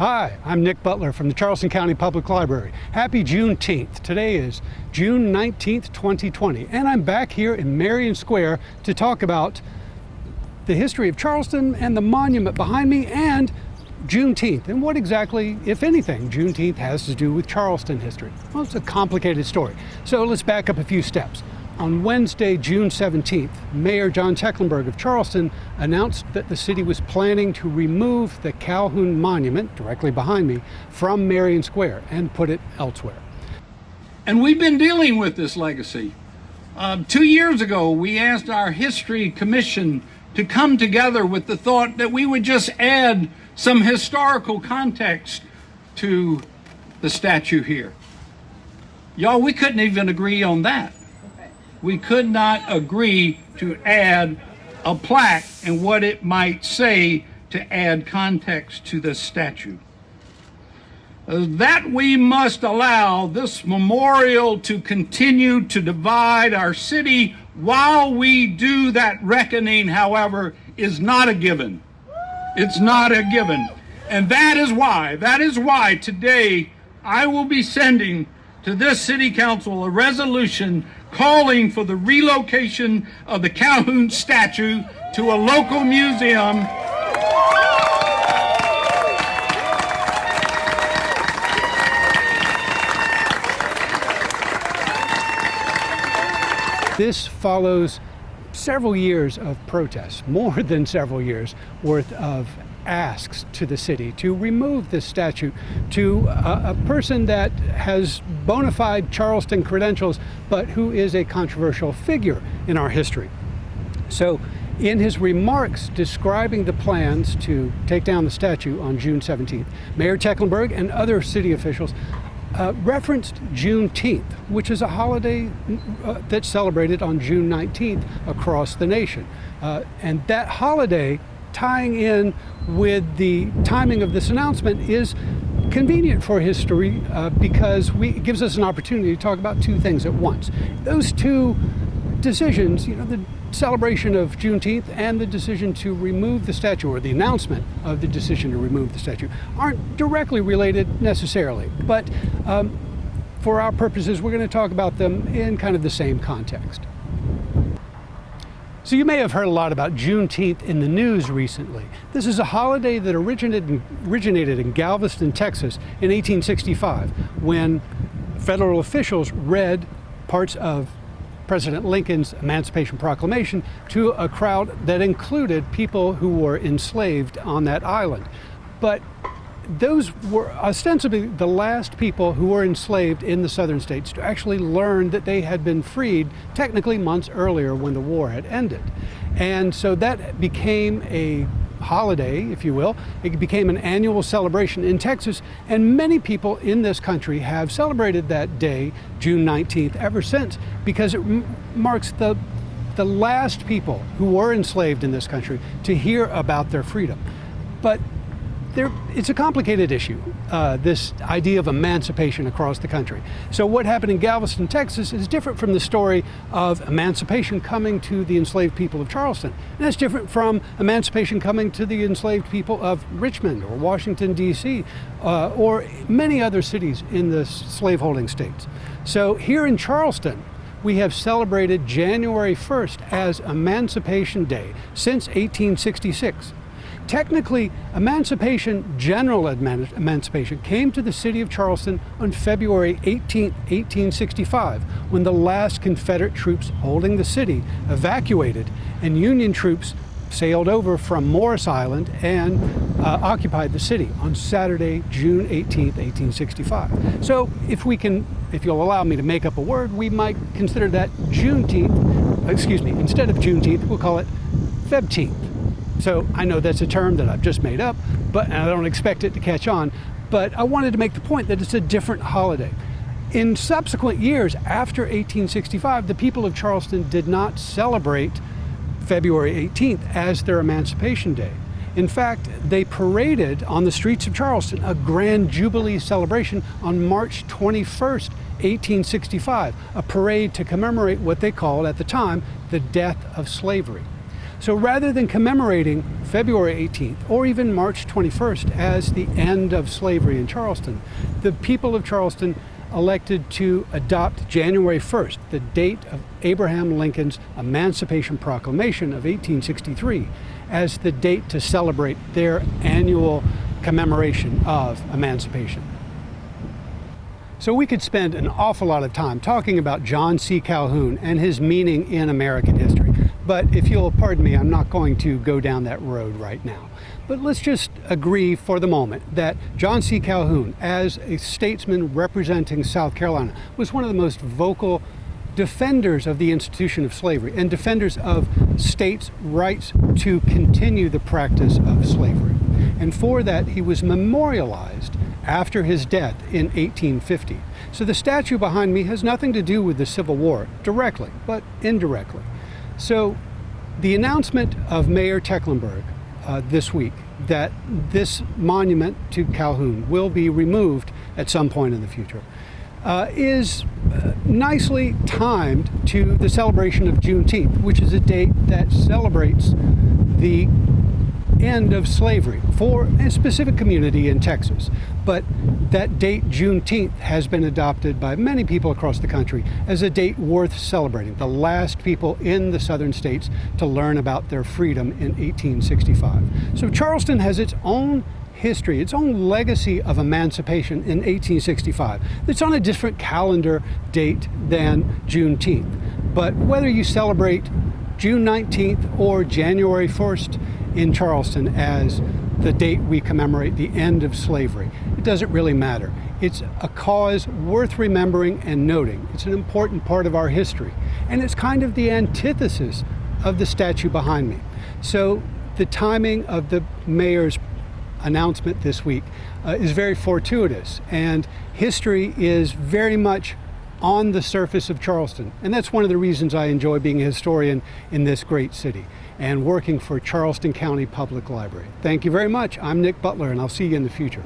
Hi, I'm Nick Butler from the Charleston County Public Library. Happy Juneteenth. Today is June 19th, 2020, and I'm back here in Marion Square to talk about the history of Charleston and the monument behind me and Juneteenth, and what exactly, if anything, Juneteenth has to do with Charleston history. Well, it's a complicated story. So let's back up a few steps. On Wednesday, June 17th, Mayor John Tecklenburg of Charleston announced that the city was planning to remove the Calhoun monument, directly behind me, from Marion Square and put it elsewhere. And we've been dealing with this legacy. 2 years ago, we asked our History Commission to come together with the thought that we would just add some historical context to the statue here. Y'all, we couldn't even agree on that. We could not agree to add a plaque and what it might say to add context to the statue. That we must allow this memorial to continue to divide our city while we do that reckoning, however, is not a given. It's not a given. And that is why today I will be sending to this city council a resolution calling for the relocation of the Calhoun statue to a local museum. This follows several years of protests, more than several years worth of asks to the city to remove this statue to a person that has bona fide Charleston credentials, but who is a controversial figure in our history. So in his remarks describing the plans to take down the statue on June 17th, Mayor Tecklenburg and other city officials referenced Juneteenth, which is a holiday that's celebrated on June 19th across the nation. And that holiday, tying in with the timing of this announcement, is convenient for history because it gives us an opportunity to talk about two things at once. Those two decisions, the celebration of Juneteenth and the decision to remove the statue, or the announcement of the decision to remove the statue, aren't directly related necessarily, but for our purposes, we're going to talk about them in kind of the same context. So you may have heard a lot about Juneteenth in the news recently. This is a holiday that originated in Galveston, Texas in 1865, when federal officials read parts of President Lincoln's Emancipation Proclamation to a crowd that included people who were enslaved on that island. But those were ostensibly the last people who were enslaved in the southern states to actually learn that they had been freed technically months earlier when the war had ended. And so that became a holiday, if you will. It became an annual celebration in Texas, and many people in this country have celebrated that day, June 19th, ever since, because it marks the last people who were enslaved in this country to hear about their freedom. But it's a complicated issue, this idea of emancipation across the country. So what happened in Galveston, Texas is different from the story of emancipation coming to the enslaved people of Charleston. And that's different from emancipation coming to the enslaved people of Richmond or Washington, D.C., or many other cities in the slaveholding states. So here in Charleston, we have celebrated January 1st as Emancipation Day since 1866. Technically, general emancipation, came to the city of Charleston on February 18, 1865, when the last Confederate troops holding the city evacuated and Union troops sailed over from Morris Island and occupied the city on Saturday, June 18, 1865. So if you'll allow me to make up a word, we might consider that instead of Juneteenth, we'll call it Febteenth. So I know that's a term that I've just made up, and I don't expect it to catch on, but I wanted to make the point that it's a different holiday. In subsequent years after 1865, the people of Charleston did not celebrate February 18th as their Emancipation Day. In fact, they paraded on the streets of Charleston a grand jubilee celebration on March 21st, 1865, a parade to commemorate what they called at the time the death of slavery. So rather than commemorating February 18th or even March 21st as the end of slavery in Charleston, the people of Charleston elected to adopt January 1st, the date of Abraham Lincoln's Emancipation Proclamation of 1863, as the date to celebrate their annual commemoration of emancipation. So we could spend an awful lot of time talking about John C. Calhoun and his meaning in American history. But if you'll pardon me, I'm not going to go down that road right now. But let's just agree for the moment that John C. Calhoun, as a statesman representing South Carolina, was one of the most vocal defenders of the institution of slavery and defenders of states' rights to continue the practice of slavery. And for that, he was memorialized after his death in 1850. So the statue behind me has nothing to do with the Civil War directly, but indirectly. So the announcement of Mayor Tecklenburg this week that this monument to Calhoun will be removed at some point in the future is nicely timed to the celebration of Juneteenth, which is a date that celebrates the end of slavery for a specific community in Texas. But that date, Juneteenth, has been adopted by many people across the country as a date worth celebrating, the last people in the southern states to learn about their freedom in 1865. So Charleston has its own history, its own legacy of emancipation in 1865. It's on a different calendar date than Juneteenth. But whether you celebrate June 19th or January 1st in Charleston as the date we commemorate the end of slavery, it doesn't really matter. It's a cause worth remembering and noting. It's an important part of our history, and it's kind of the antithesis of the statue behind me. So the timing of the mayor's announcement this week is very fortuitous, and history is very much on the surface of Charleston. And that's one of the reasons I enjoy being a historian in this great city and working for Charleston County Public Library. Thank you very much. I'm Nick Butler, and I'll see you in the future.